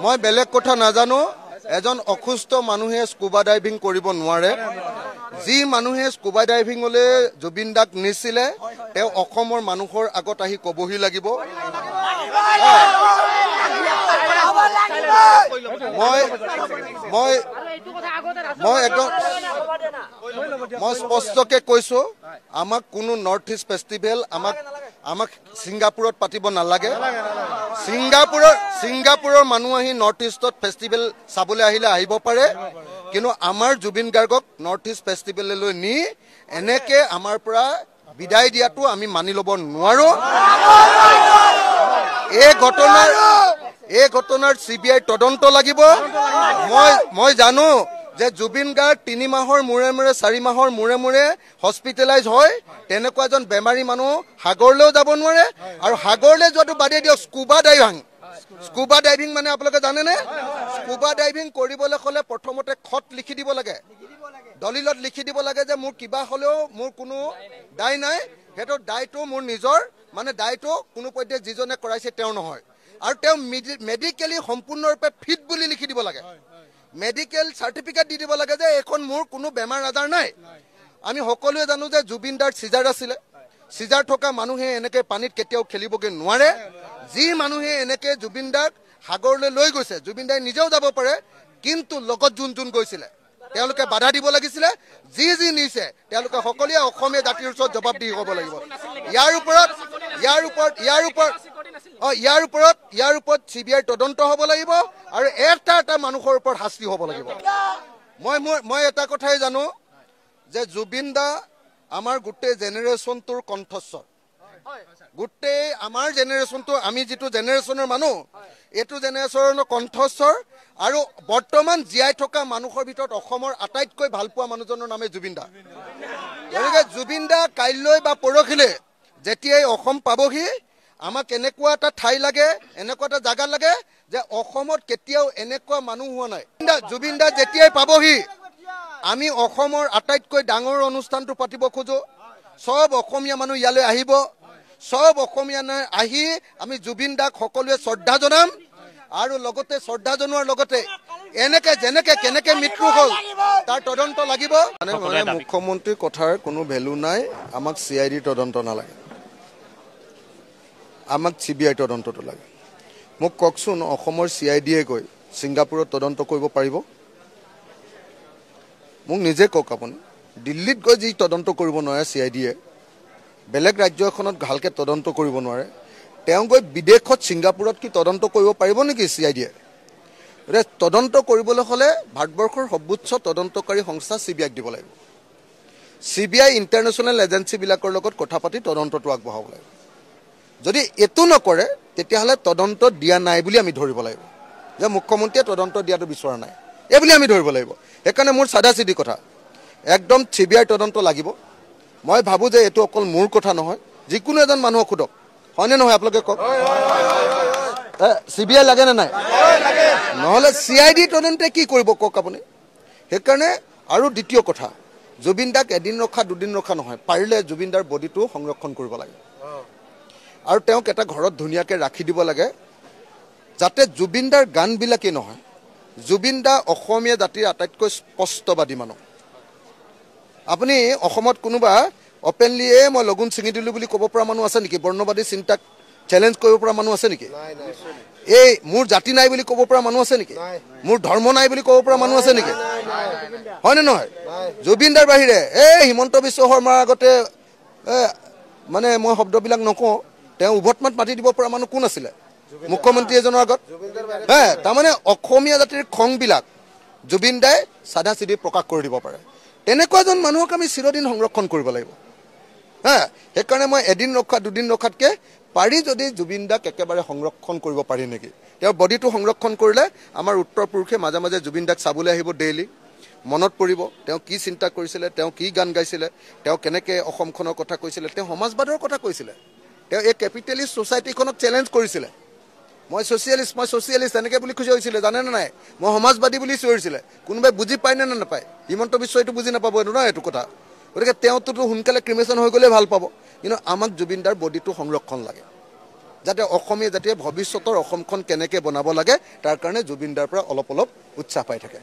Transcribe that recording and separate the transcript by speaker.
Speaker 1: মই বেলেগ কথা নাজানো এজন অসুস্থ মানুহে স্কুবা ডাইভিং কৰিব নোৱাৰে যি মানুহে স্কুবা ডাইভিংলৈ জুবিন দাক নিছিলে তেওঁ অসমৰ মানুহৰ আগত আহি কবহি লাগিব মই একদম মই স্পষ্টকৈ কৈছো আমাক কোনো নৰ্থ ইষ্ট ফেষ্টিভেল আমাক সিংগাপুৰত পাতিব নালাগে সিংগাপুৰৰ মানুহ আহি নৰ্থ ইষ্টত ফেষ্টিভেল চাবলৈ আহিলে আহিব পাৰে কিন্তু আমাৰ জুবিন গাৰ্গক নৰ্থ ইষ্ট ফেষ্টিভেললৈ নি এনেকে আমাৰ পৰা বিদায় দিয়াটো আমি মানি ল'ব নোৱাৰো এই ঘটনাৰ CBI তদন্ত লাগিব মই জানো যে জুবিন গাৰ্গ 3 মাহৰ মূৰে মূৰে 4 মাহৰ মূৰে মূৰে হস্পিটেলাইজ হয় তেনেকুৱা এজন বেমাৰী মানুহ সাগৰলৈও যাব নোৱাৰে আৰু সাগৰলৈ যোৱাটো বাদে দিয়ক স্কুবা ডাইভিং মানে আপোনালোকে জানেনে স্কুবা ডাইভিং কৰিবলৈ হ'লে প্ৰথমতে খত লিখি দিব লাগে দলিলত লিখি দিব লাগে যে মোৰ কিবা হ'লেও মোৰ কোনো দায় নাই হেটো দায়টো মোৰ নিজৰ মানে দায়টো কোনো পধ্যে যিজনে কৰাইছে তেওঁ নহয় আৰু তেওঁ মেডিকেলি সম্পূৰ্ণৰূপে ফিট বুলি লিখি দিব লাগে মেডিকেল সাৰ্টিফিকেট দি দিব লাগে যে এখন মোৰ কোনো বেমাৰ আজাৰ নাই আমি সকলোৱে জানো যে জুবিন দাৰ সিজাৰ আছিলে সিজাৰ থকা মানুহে এনেকে পানীত কেতিয়াও খেলিবগে নোৱাৰে যি মানুহে এনেকে জুবিন দাক সাগৰলৈ লৈ গৈছে জুবিন দাই নিজেও যাব পাৰে কিন্তু লগত যোন গৈছিলে তেওঁলোকে বাধা দিব লাগিছিলে যি নিছে তেওঁলোকে সকলোৱে অসমীয়া জাতিৰ ওচৰত জবাব দি হ'ব লাগিব ইয়াৰ ওপৰত CBI তদন্ত হ'ব লাগিব আৰু এটা মানুহৰ ওপৰত শাস্তি হ'ব লাগিব মই এটা কথাই জানো যে জুবিন দা আমাৰ গোটেই জেনেৰেশ্যনটোৰ কণ্ঠস্বৰ গোটেই আমাৰ জেনেৰেশ্যনটো আমি যিটো জেনেৰেশ্যনৰ মানুহ এইটো জেনেৰেশ্যনৰ কণ্ঠস্বৰ আৰু বৰ্তমান জীয়াই থকা মানুহৰ ভিতৰত অসমৰ আটাইতকৈ ভাল পোৱা মানুহজনৰ নামে জুবিন দা গতিকে জুবিন দা কাইলৈ বা পৰহিলৈ যেতিয়াই অসম পাবহি আমাক এনেকুৱা এটা ঠাই লাগে এনেকুৱা এটা জাগা লাগে যে অসমত কেতিয়াও এনেকুৱা মানুহ হোৱা নাই জুবিন দা যেতিয়াই পাবহি আমি অসমৰ আটাইতকৈ ডাঙৰ অনুষ্ঠানটো পাতিব খোজো সব অসমীয়া মানুহ ইয়ালৈ আহিব সব অসমীয়া আহি আমি জুবিন দাক সকলোৱে শ্ৰদ্ধা জনাম আৰু লগতে শ্ৰদ্ধা জনোৱাৰ লগতে এনেকে যেনেকে কেনেকে মৃত্যু হ'ল তাৰ তদন্ত লাগিব মানে মুখ্যমন্ত্ৰীৰ কথাৰ কোনো ভ্যালু নাই আমাক CID তদন্ত নালাগে আমাক CBI তদন্তটো লাগে মোক কওকচোন অসমৰ CIDয়ে গৈ সিংগাপুৰত তদন্ত কৰিব পাৰিব মোক নিজে কওক আপুনি দিল্লীত গৈ যি তদন্ত কৰিব নোৱাৰে CIDয়ে বেলেগ ৰাজ্য এখনত ভালকে তদন্ত কৰিব নোৱাৰে তেওঁ গৈ বিদেশত সিংগাপুৰত কি তদন্ত কৰিব পাৰিব নেকি CIDয়ে তদন্ত কৰিবলৈ হ'লে ভাৰতবৰ্ষৰ সৰ্বোচ্চ তদন্তকাৰী সংস্থা CBIক দিব লাগিব CBI ইণ্টাৰনেশ্যনেল এজেন্সিবিলাকৰ লগত কথা পাতি তদন্তটো আগবঢ়াব লাগিব যদি এটো নকৰে তেতিয়াহ'লে তদন্ত দিয়া নাই বুলি আমি ধৰিব লাগিব যে মুখ্যমন্ত্ৰীয়ে তদন্ত দিয়াটো বিচৰা নাই এই বুলি আমি ধৰিব লাগিব সেইকাৰণে মোৰ সাদাচিধি কথা একদম CBI তদন্ত লাগিব মই ভাবো যে এটো অকল মোৰ কথা নহয় যিকোনো এজন মানুহক খুদক হয়নে নহয় আপোনালোকে কওক CBI লাগে নে নাই নহলে CID তদন্তে কি কৰিব কওক আপুনি সেইকাৰণে আৰু দ্বিতীয় কথা জুবিন দাক এদিন ৰখা দুদিন ৰখা নহয় পাৰিলে জুবিন দাৰ বডিটো সংৰক্ষণ কৰিব লাগে আৰু তেওঁক এটা ঘৰত ধুনীয়াকে ৰাখি দিব লাগে যাতে জুবিন দাৰ গানবিলাকে নহয় জুবিন দা অসমীয়া জাতিৰ আটাইতকৈ স্পষ্টবাদী মানুহ আপুনি অসমত কোনোবা ওপেনলি মই লগুন ছিঙি দিলো বুলি ক'ব পৰা মানুহ আছে নেকি বৰ্ণবাদী চিন্তাক চ্যালেঞ্জ কৰিব পৰা মানুহ আছে নেকি এই মোৰ জাতি নাই বুলি ক'ব পৰা মানুহ আছে নেকি মোৰ ধৰ্ম নাই বুলি ক'ব পৰা মানুহ আছে নেকি হয়নে নহয় জুবিন দাৰ বাহিৰে হিমন্ত বিশ্ব শৰ্মাৰ আগতে মানে মই শব্দবিলাক নকওঁ তেওঁ উভতমাত মাতি দিব পৰা মানুহ কোন আছিলে মুখ্যমন্ত্ৰী এজনৰ আগত তাৰমানে অসমীয়া জাতিৰ খংবিলাক জুবিন দাই সাদা চিধি প্ৰকাশ কৰি দিব পাৰে তেনেকুৱা এজন মানুহক আমি চিৰদিন সংৰক্ষণ কৰিব লাগিব সেইকাৰণে মই এদিন ৰখা দুদিন ৰখাতকে পাৰি যদি জুবিন দাক একেবাৰে সংৰক্ষণ কৰিব পাৰি নেকি তেওঁৰ বডিটো সংৰক্ষণ কৰিলে আমাৰ উত্তৰ পুৰুষে মাজে মাজে জুবিন দাক চাবলৈ আহিব ডেইলি মনত পৰিব তেওঁ কি চিন্তা কৰিছিলে তেওঁ কি গান গাইছিলে তেওঁ কেনেকে অসমখনৰ কথা কৈছিলে তেওঁ সমাজবাদৰ কথা কৈছিলে তেওঁ এই কেপিটেলিষ্ট সোসাইটিখনক চ্যালেঞ্জ কৰিছিলে মই সোশিয়ালিষ্ট এনেকে বুলি খুজি হৈছিলে জানে না নাই মই সমাজবাদী বুলি চিঞৰিছিলে কোনোবাই বুজি পায় না নাপায় হিমন্ত বিশ্ব এইটো বুজি নাপাব এইটো না এইটো কথা গতিকে তেওঁতো সোনকালে ক্ৰিমেশ্যন হৈ গ'লে ভাল পাব কিন্তু আমাক জুবিন দাৰ বডিটো সংৰক্ষণ লাগে যাতে অসমীয়া জাতিয়ে ভৱিষ্যতৰ অসমখন কেনেকৈ বনাব লাগে তাৰ কাৰণে জুবিনদাৰ পৰা অলপ অলপ উৎসাহ পাই থাকে।